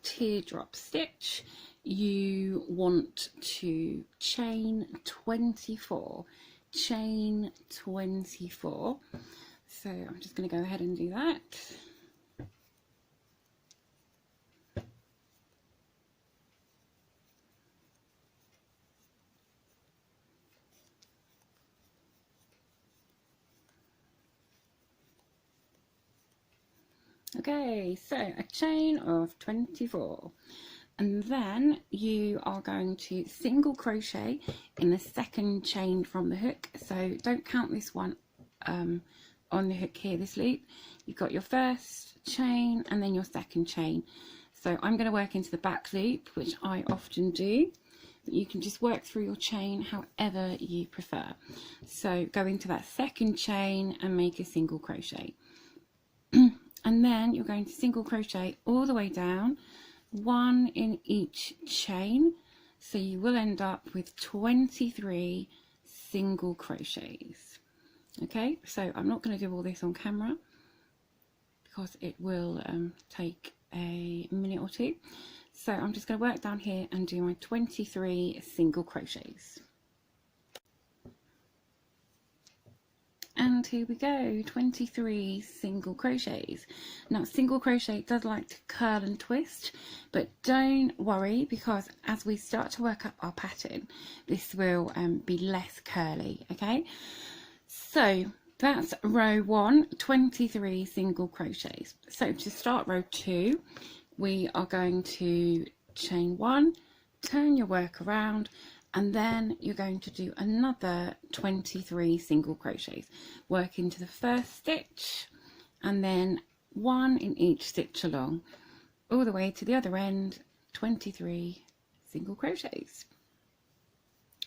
teardrop stitch, you want to chain 24. Chain 24. So I'm just going to go ahead and do that. Okay, so a chain of 24, and then you are going to single crochet in the second chain from the hook. So don't count this one on the hook here, this loop. You've got your first chain and then your second chain. So I'm going to work into the back loop, which I often do, but you can just work through your chain however you prefer. So go into that second chain and make a single crochet. And then you're going to single crochet all the way down, one in each chain, so you will end up with 23 single crochets. Okay, so I'm not going to do all this on camera because it will take a minute or two, so I'm just going to work down here and do my 23 single crochets. And here we go, 23 single crochets. Now single crochet does like to curl and twist, but don't worry, because as we start to work up our pattern, this will be less curly. Okay, so that's row 1, 23 single crochets. So to start row 2, we are going to chain 1, turn your work around, and then you're going to do another 23 single crochets. Work into the first stitch and then one in each stitch along, all the way to the other end, 23 single crochets.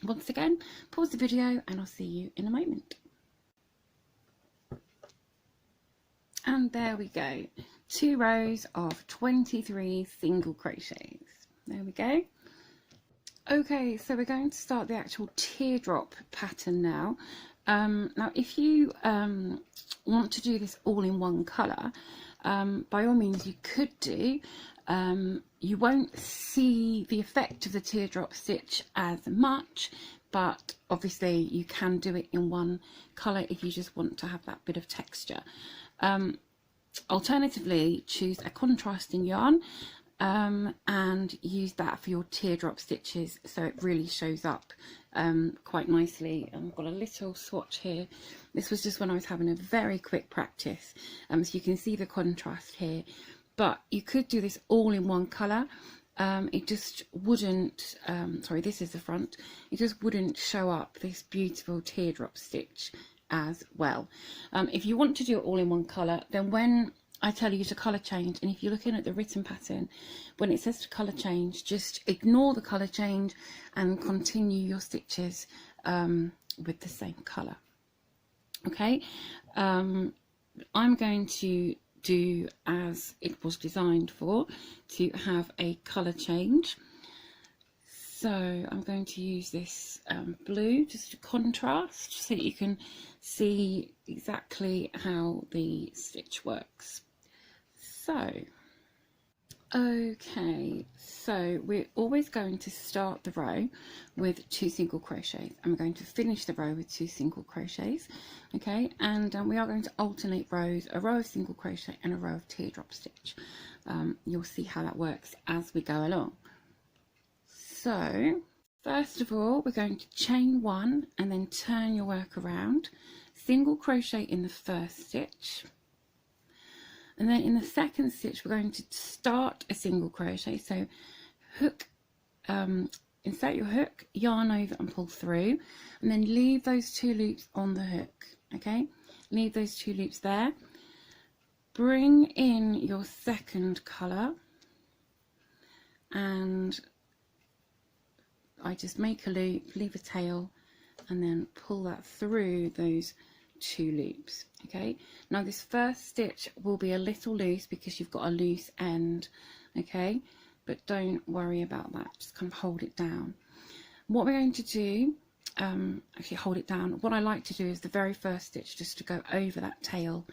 Once again, pause the video and I'll see you in a moment. And there we go, 2 rows of 23 single crochets. There we go. Okay, so we're going to start the actual teardrop pattern now. Now if you want to do this all in one colour, by all means you could do. You won't see the effect of the teardrop stitch as much, but obviously you can do it in one colour if you just want to have that bit of texture. Alternatively, choose a contrasting yarn and use that for your teardrop stitches, so it really shows up quite nicely. I've got a little swatch here. This was just when I was having a very quick practice, so you can see the contrast here, but you could do this all in one colour. It just wouldn't, sorry, this is the front, it just wouldn't show up this beautiful teardrop stitch as well. If you want to do it all in one colour, then when I tell you to colour change, and if you're looking at the written pattern, when it says to colour change, just ignore the colour change and continue your stitches with the same colour. Okay, I'm going to do as it was designed for, to have a colour change. So I'm going to use this blue just to contrast, so that you can see exactly how the stitch works. So, okay, so we're always going to start the row with 2 single crochets, and we're going to finish the row with 2 single crochets. Okay, and we are going to alternate rows, a row of single crochet and a row of teardrop stitch. You'll see how that works as we go along. So first of all, we're going to chain 1 and then turn your work around, single crochet in the first stitch, and then in the second stitch we're going to start a single crochet. So hook, insert your hook, yarn over and pull through, and then leave those 2 loops on the hook. Okay, leave those 2 loops there, bring in your second colour, and I just make a loop, leave a tail, and then pull that through those 2 loops. Okay, now this first stitch will be a little loose because you've got a loose end. Okay, but don't worry about that, just kind of hold it down. What we're going to do, actually hold it down, what I like to do is the very first stitch just to go over that tail,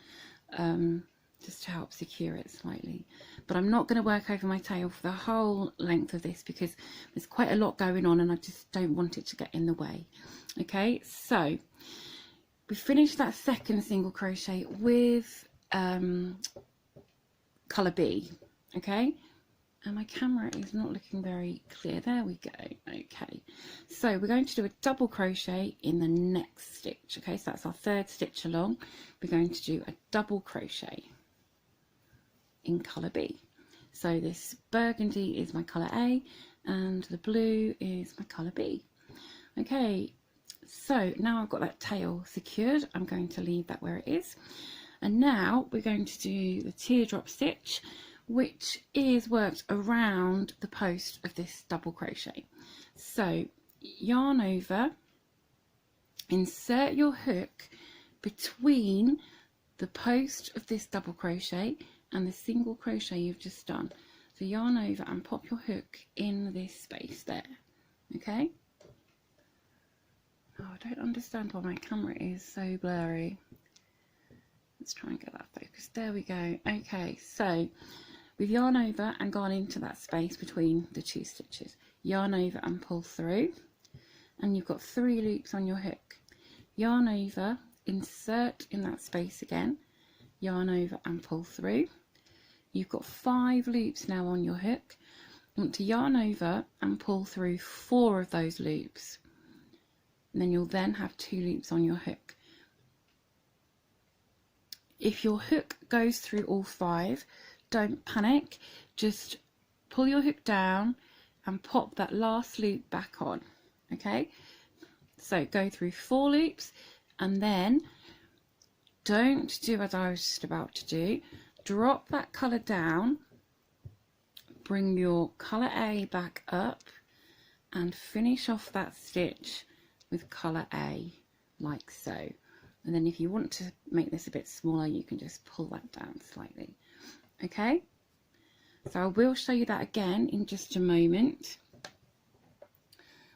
just to help secure it slightly. But I'm not going to work over my tail for the whole length of this because there's quite a lot going on and I just don't want it to get in the way. Okay, so we finished that second single crochet with colour B. Okay, and my camera is not looking very clear. There we go. Okay, so we're going to do a double crochet in the next stitch. Okay, so that's our third stitch along. We're going to do a double crochet in colour B. So this burgundy is my colour A and the blue is my colour B. Okay, so now I've got that tail secured, I'm going to leave that where it is. And now we're going to do the teardrop stitch, which is worked around the post of this double crochet. So yarn over, insert your hook between the post of this double crochet and the single crochet you've just done. So yarn over and pop your hook in this space there. Okay. Oh, I don't understand why my camera is so blurry. Let's try and get that focused. There we go. Okay, so we've yarn over and gone into that space between the two stitches. Yarn over and pull through, and you've got 3 loops on your hook. Yarn over, insert in that space again, yarn over and pull through. You've got 5 loops now on your hook. You want to yarn over and pull through 4 of those loops, and then you'll then have 2 loops on your hook. If your hook goes through all 5, don't panic, just pull your hook down and pop that last loop back on. Okay, so go through 4 loops and then don't do as I was just about to do. Drop that colour down, bring your colour A back up and finish off that stitch with colour A like so. And then if you want to make this a bit smaller, you can just pull that down slightly. Okay, so I will show you that again in just a moment.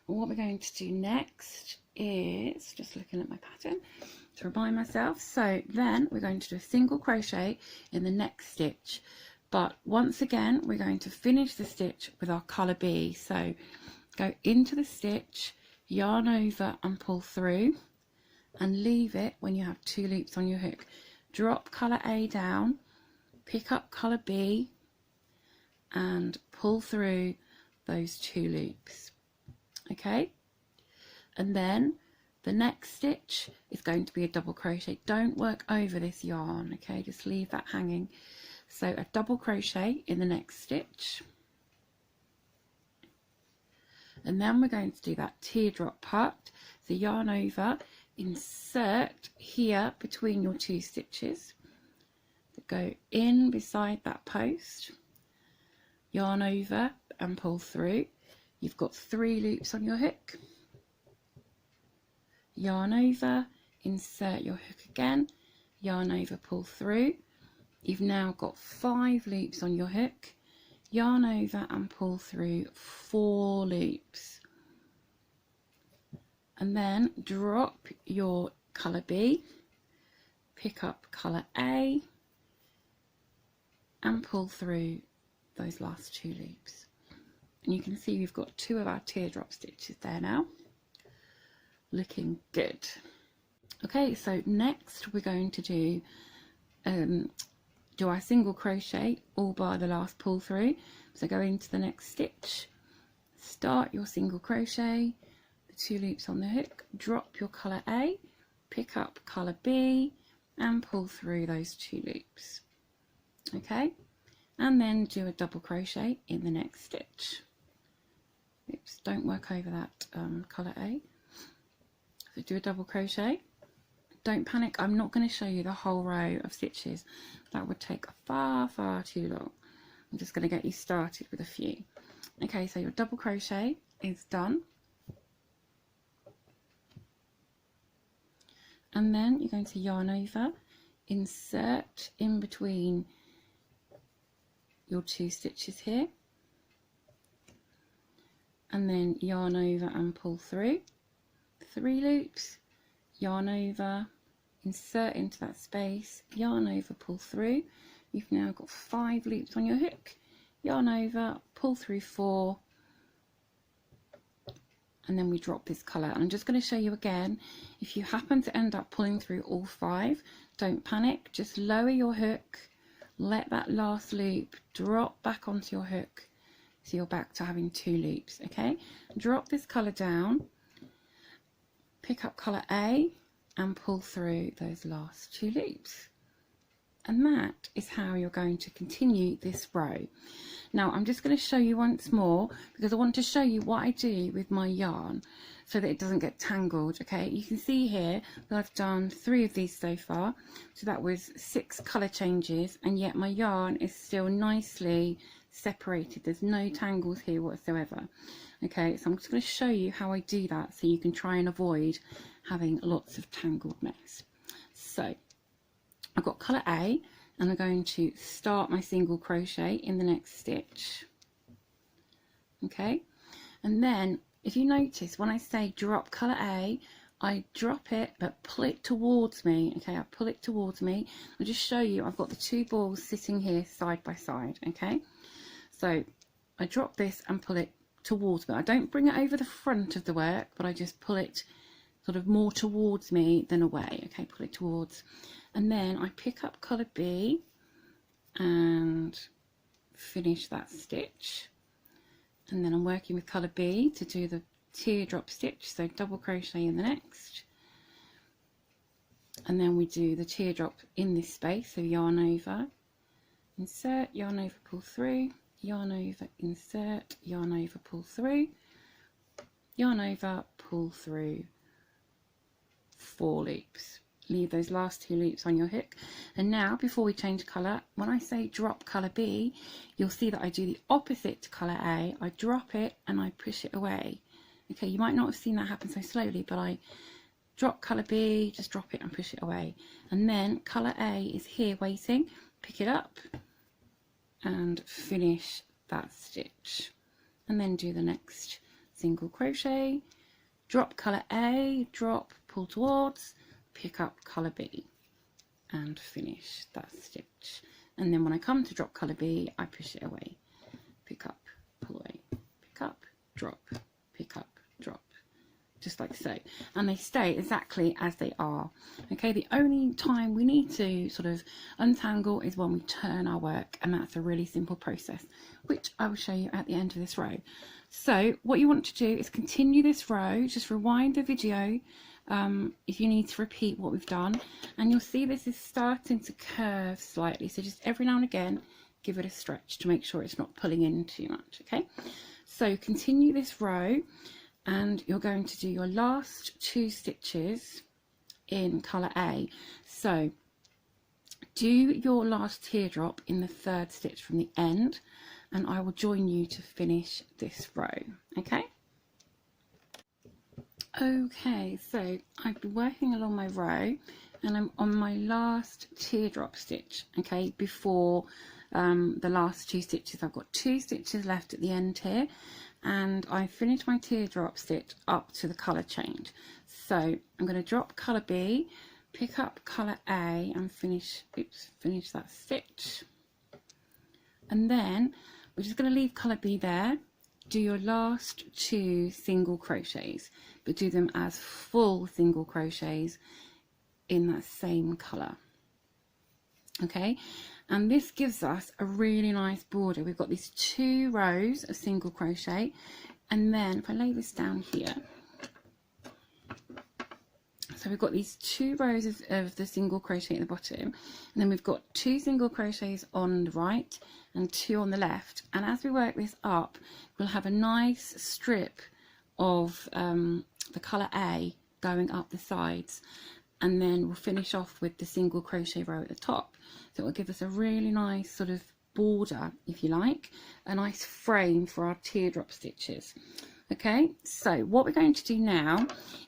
What we're going to do next is just looking at my pattern to remind myself. So then we're going to do a single crochet in the next stitch, but once again we're going to finish the stitch with our colour B. So go into the stitch, yarn over and pull through, and leave it when you have 2 loops on your hook. Drop colour A down, pick up colour B and pull through those 2 loops. Okay, and then the next stitch is going to be a double crochet. Don't work over this yarn, okay, just leave that hanging. So a double crochet in the next stitch, and then we're going to do that teardrop part. So yarn over, insert here between your 2 stitches, go in beside that post, yarn over and pull through. You've got 3 loops on your hook, yarn over, insert your hook again, yarn over, pull through. You've now got 5 loops on your hook, yarn over and pull through 4 loops, and then drop your colour B, pick up colour A and pull through those last 2 loops. And you can see we've got 2 of our teardrop stitches there now, looking good. Okay, so next we're going to do our single crochet all bar the last pull through. So go into the next stitch, start your single crochet, the 2 loops on the hook, drop your colour A, pick up colour B and pull through those 2 loops. Okay, and then do a double crochet in the next stitch. Oops, don't work over that colour A. So do a double crochet. Don't panic, I'm not going to show you the whole row of stitches. That would take far too long. I'm just going to get you started with a few. Okay, so your double crochet is done. And then you're going to yarn over, insert in between your 2 stitches here, and then yarn over and pull through 3 loops, yarn over, insert into that space, yarn over, pull through, you've now got 5 loops on your hook. Yarn over, pull through 4, and then we drop this colour. And I'm just going to show you again, if you happen to end up pulling through all 5, don't panic, just lower your hook, let that last loop drop back onto your hook, so you're back to having 2 loops. Okay, drop this colour down, pick up colour A and pull through those last 2 loops, and that is how you're going to continue this row. Now I'm just going to show you once more, because I want to show you what I do with my yarn so that it doesn't get tangled. Okay, you can see here that I've done 3 of these so far, so that was 6 colour changes, and yet my yarn is still nicely separated. There's no tangles here whatsoever. Okay, so I'm just going to show you how I do that so you can try and avoid having lots of tangled mess. So I've got colour A, and I'm going to start my single crochet in the next stitch. Okay, and then if you notice, when I say drop colour A, I drop it but pull it towards me. Okay, I pull it towards me. I'll just show you, I've got the 2 balls sitting here side by side. Okay, so I drop this and pull it towards me. I don't bring it over the front of the work, but I just pull it sort of more towards me than away. Okay, pull it towards, and then I pick up colour B and finish that stitch, and then I'm working with colour B to do the teardrop stitch, so double crochet in the next, and then we do the teardrop in this space, so yarn over, insert, yarn over, pull through, yarn over, insert, yarn over, pull through, yarn over, pull through, 4 loops. Leave those last 2 loops on your hook. And now, before we change colour, when I say drop colour B, you'll see that I do the opposite to colour A. I drop it and I push it away. Okay, you might not have seen that happen so slowly, but I drop colour B, just drop it and push it away. And then colour A is here waiting, pick it up and finish that stitch. And then do the next single crochet, drop colour A, drop, pull towards, pick up colour B and finish that stitch. And then when I come to drop colour B, I push it away, pick up, pull away, pick up, drop, pick up, drop, just like so, and they stay exactly as they are. Okay, the only time we need to sort of untangle is when we turn our work, and that's a really simple process, which I will show you at the end of this row. So what you want to do is continue this row, just rewind the video if you need to repeat what we've done, and you'll see this is starting to curve slightly, so just every now and again give it a stretch to make sure it's not pulling in too much. Okay, so continue this row, and you're going to do your last 2 stitches in colour A. So do your last teardrop in the 3rd stitch from the end, and I will join you to finish this row. Okay, so I've been working along my row, and I'm on my last teardrop stitch. Okay, before the last 2 stitches, I've got 2 stitches left at the end here, and I finished my teardrop stitch up to the colour change. So I'm going to drop colour B, pick up colour A and finish that stitch, and then we're just going to leave colour B there. Do your last 2 single crochets, but do them as full single crochets in that same colour. Okay, and this gives us a really nice border. We've got these 2 rows of single crochet, and then if I lay this down here, so we've got these 2 rows of the single crochet at the bottom, and then we've got 2 single crochets on the right and 2 on the left, and as we work this up, we'll have a nice strip of the colour A going up the sides, and then we'll finish off with the single crochet row at the top. So it will give us a really nice sort of border, if you like, a nice frame for our teardrop stitches. Okay, so what we're going to do now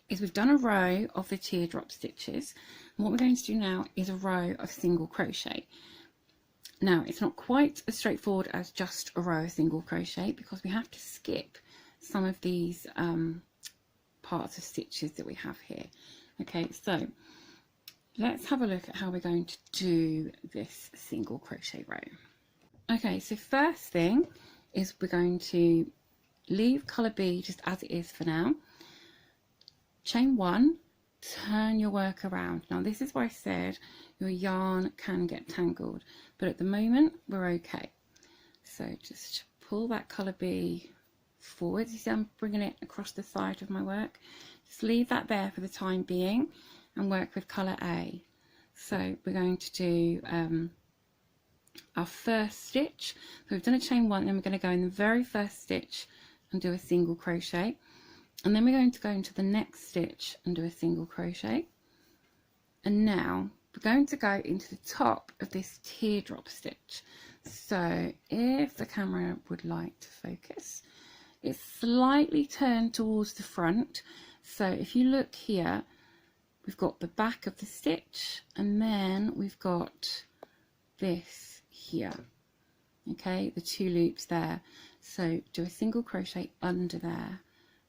is we've done a row of the teardrop stitches, and what we're going to do now is a row of single crochet. Now it's not quite as straightforward as just a row of single crochet, because we have to skip some of these parts of stitches that we have here. Okay, so let's have a look at how we're going to do this single crochet row. Okay, so first thing is we're going to leave colour B just as it is for now. Chain 1, turn your work around. Now this is why I said your yarn can get tangled, but at the moment we're okay. So just pull that colour B forward. You see I'm bringing it across the side of my work. Just leave that there for the time being and work with colour A. So we're going to do our first stitch. So we've done a chain 1, then we're going to go in the very first stitch and do a single crochet, and then we're going to go into the next stitch and do a single crochet, and now we're going to go into the top of this teardrop stitch. So if the camera would like to focus, it's slightly turned towards the front. So if you look here, we've got the back of the stitch, and then we've got this here, okay, the 2 loops there. So do a single crochet under there,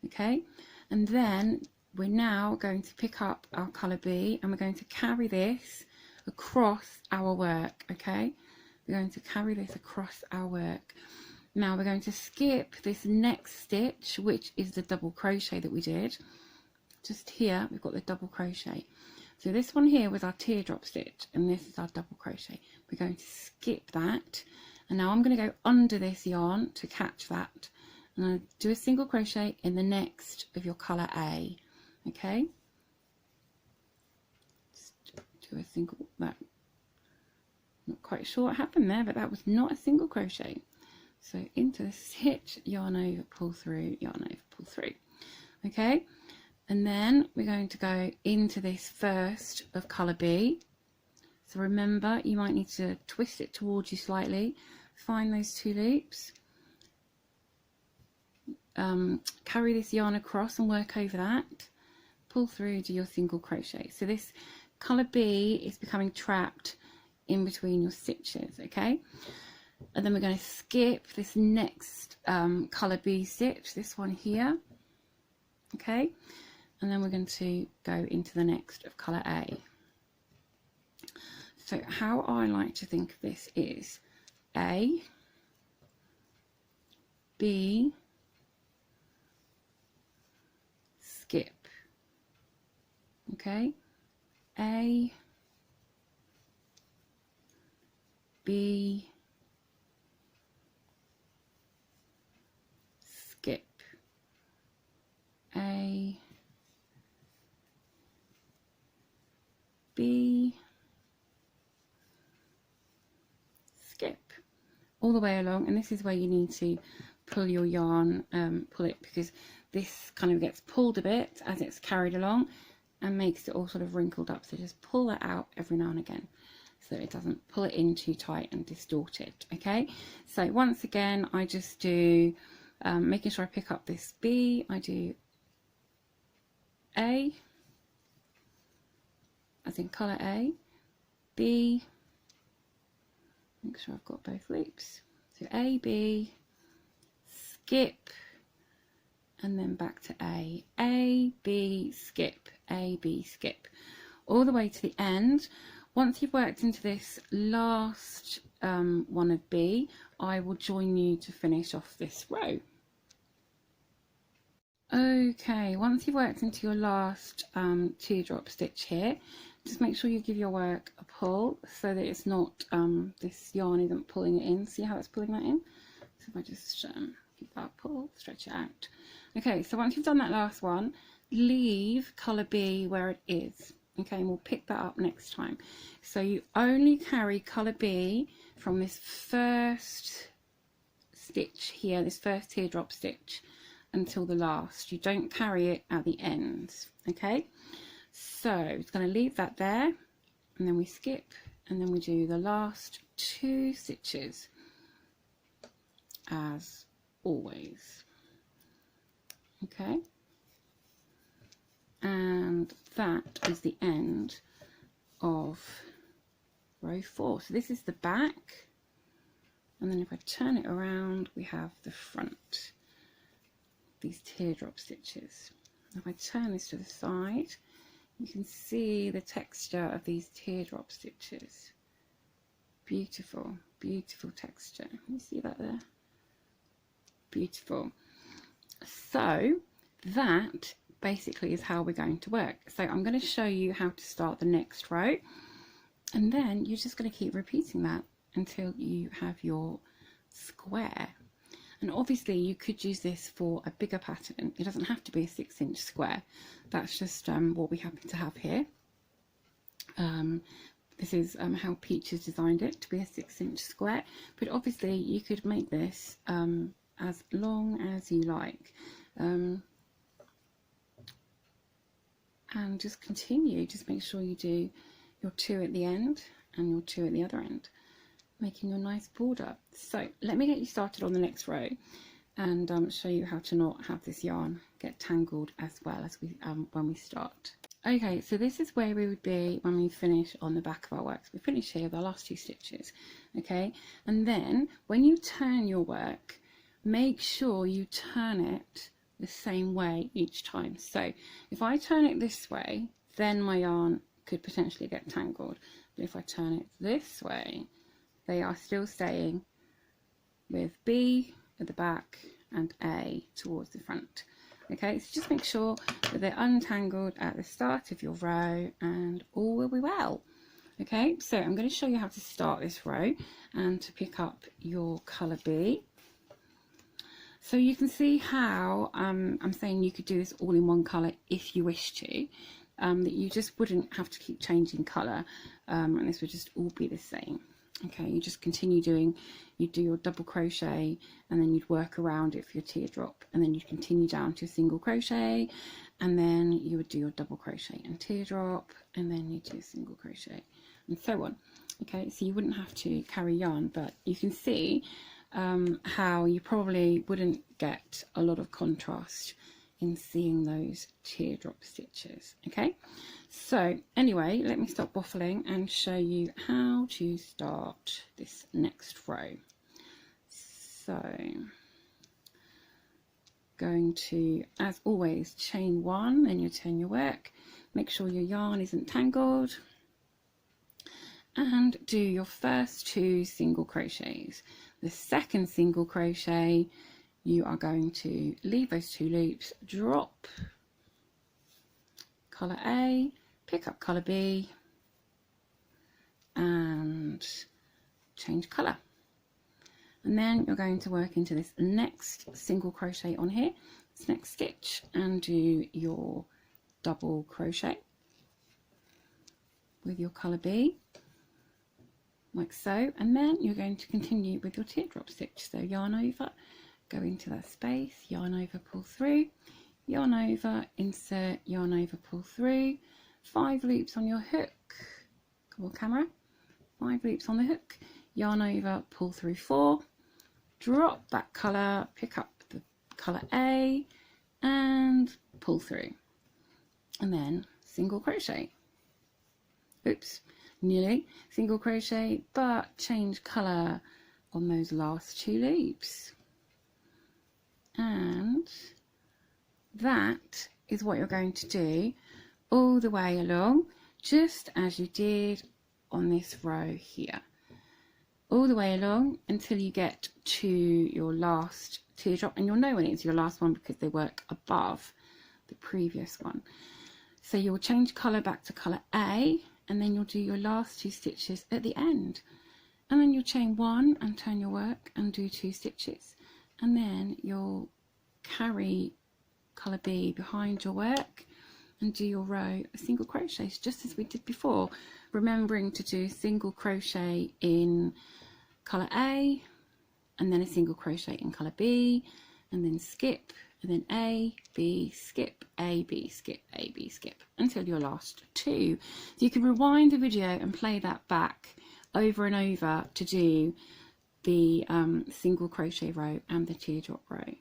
okay, and then we're now going to pick up our colour B and we're going to carry this across our work, okay, we're going to carry this across our work. Now we're going to skip this next stitch, which is the double crochet that we did. Just here we've got the double crochet. So this one here was our teardrop stitch and this is our double crochet. We're going to skip that, and now I'm going to go under this yarn to catch that, and I'll do a single crochet in the next of your colour A, okay, just do a single, that, not quite sure what happened there, but that was not a single crochet. So into the stitch, yarn over, pull through, yarn over, pull through, okay, and then we're going to go into this first of colour B. So remember, you might need to twist it towards you slightly, find those 2 loops, carry this yarn across and work over that, pull through, do your single crochet. So this colour B is becoming trapped in between your stitches, okay, and then we're going to skip this next colour B stitch, this one here, okay, and then we're going to go into the next of colour A. So how I like to think of this is A, B, skip, okay, A, B, skip, A, B, skip, all the way along. And this is where you need to pull your yarn, pull it, because this kind of gets pulled a bit as it's carried along and makes it all sort of wrinkled up. So just pull that out every now and again so it doesn't pull it in too tight and distort it, okay. So once again I just do making sure I pick up this B, I do A as in colour A, B, make sure I've got both loops, so A, B, skip, and then back to A, B, skip, A, B, skip, all the way to the end. Once you've worked into this last one of B, I will join you to finish off this row. Okay, once you've worked into your last teardrop stitch here, just make sure you give your work a pull so that it's not, this yarn isn't pulling it in. See how it's pulling that in? So if I just give that a pull, stretch it out. Okay, so once you've done that last one, leave colour B where it is. Okay, and we'll pick that up next time. So you only carry colour B from this first stitch here, this first teardrop stitch, until the last. You don't carry it at the ends, okay. So it's going to leave that there, and then we skip, and then we do the last 2 stitches as always, okay, and that is the end of row 4. So this is the back, and then if I turn it around we have the front, these teardrop stitches. If I turn this to the side, You can see the texture of these teardrop stitches. Beautiful, beautiful texture. You see that there? Beautiful. So that basically is how we're going to work. So I'm going to show you how to start the next row, and then you're just going to keep repeating that until you have your square. And obviously you could use this for a bigger pattern. It doesn't have to be a 6-inch square. That's just what we happen to have here. This is how Peach has designed it to be a 6-inch square, but obviously you could make this as long as you like, and just continue. Just make sure you do your 2 at the end and your 2 at the other end, making your nice border. So let me get you started on the next row and show you how to not have this yarn get tangled as well as we when we start. Okay, so this is where we would be when we finish on the back of our work. So we finish here with our last 2 stitches, okay? And then when you turn your work, make sure you turn it the same way each time. So if I turn it this way, then my yarn could potentially get tangled. But if I turn it this way, they are still staying with B at the back and A towards the front. Okay, so just make sure that they're untangled at the start of your row and all will be well. Okay, so I'm going to show you how to start this row and to pick up your colour B. So you can see how I'm saying you could do this all in one colour if you wish to, that you just wouldn't have to keep changing colour, and this would just all be the same. Okay, you just continue doing, you do your double crochet and then you'd work around it for your teardrop, and then you'd continue down to a single crochet, and then you would do your double crochet and teardrop, and then you do a single crochet and so on. Okay, so you wouldn't have to carry yarn, but you can see how you probably wouldn't get a lot of contrast in seeing those teardrop stitches. Okay, so anyway, let me stop waffling and show you how to start this next row. So going to, as always, chain 1, then you turn your work, make sure your yarn isn't tangled, and do your first 2 single crochets. The second single crochet, you are going to leave those 2 loops, drop colour A, pick up colour B, and change colour. And then you're going to work into this next single crochet on here, this next stitch, and do your double crochet with your colour B, like so. And then you're going to continue with your teardrop stitch. So yarn over, go into that space, yarn over, pull through, yarn over, insert, yarn over, pull through, 5 loops on your hook, come on camera, 5 loops on the hook, yarn over, pull through 4, drop that colour, pick up the colour A and pull through, and then single crochet, oops, nearly single crochet, but change colour on those last 2 loops. And that is what you're going to do all the way along, just as you did on this row here, all the way along until you get to your last teardrop, and you'll know when it's your last one because they work above the previous one. So you'll change colour back to colour A, and then you'll do your last 2 stitches at the end, and then you'll chain 1 and turn your work and do 2 stitches, and then you'll carry colour B behind your work and do your row of single crochets just as we did before, remembering to do single crochet in colour A and then a single crochet in colour B, and then skip, and then A, B, skip, A, B, skip, A, B, skip until your last 2. So you can rewind the video and play that back over and over to do the single crochet row and the teardrop row.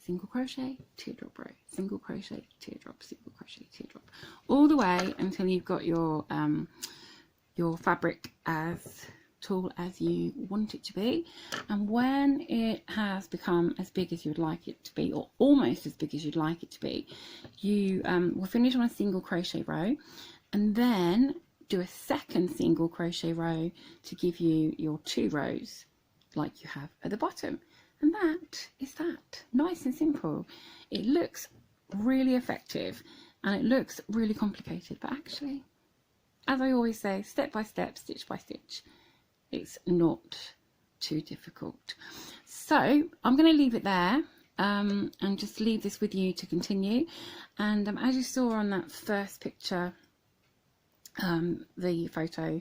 Single crochet, teardrop row, single crochet, teardrop, single crochet, teardrop, all the way until you've got your fabric as tall as you want it to be, and when it has become as big as you'd like it to be, or almost as big as you'd like it to be, you will finish on a single crochet row, and then do a second single crochet row to give you your 2 rows like you have at the bottom. And that is that. Nice and simple. It looks really effective and it looks really complicated, but actually, as I always say, step by step, stitch by stitch, it's not too difficult. So I'm going to leave it there and just leave this with you to continue. And as you saw on that first picture, the photo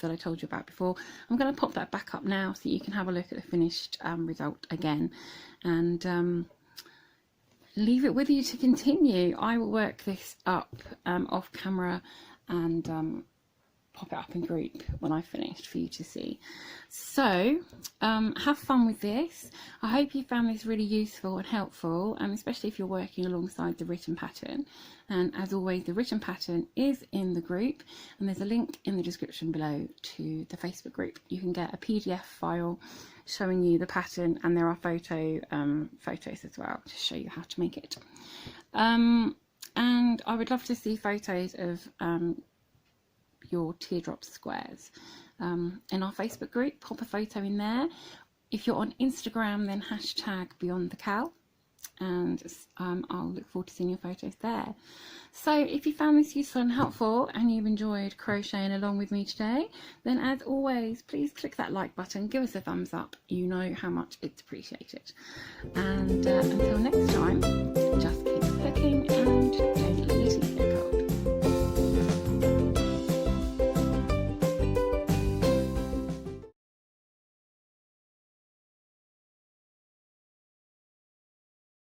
that I told you about before, I'm going to pop that back up now so you can have a look at the finished result again, and leave it with you to continue. I will work this up off camera and pop it up in group when I've finished for you to see. So have fun with this. I hope you found this really useful and helpful, and especially if you're working alongside the written pattern. And as always, the written pattern is in the group, and there's a link in the description below to the Facebook group. You can get a PDF file showing you the pattern, and there are photos as well to show you how to make it. And I would love to see photos of your teardrop squares in our Facebook group. Pop a photo in there. If you're on Instagram, then hashtag #BeyondTheCal, and I'll look forward to seeing your photos there. So if you found this useful and helpful and you've enjoyed crocheting along with me today, then as always, please click that like button, give us a thumbs up. You know how much it's appreciated. And until next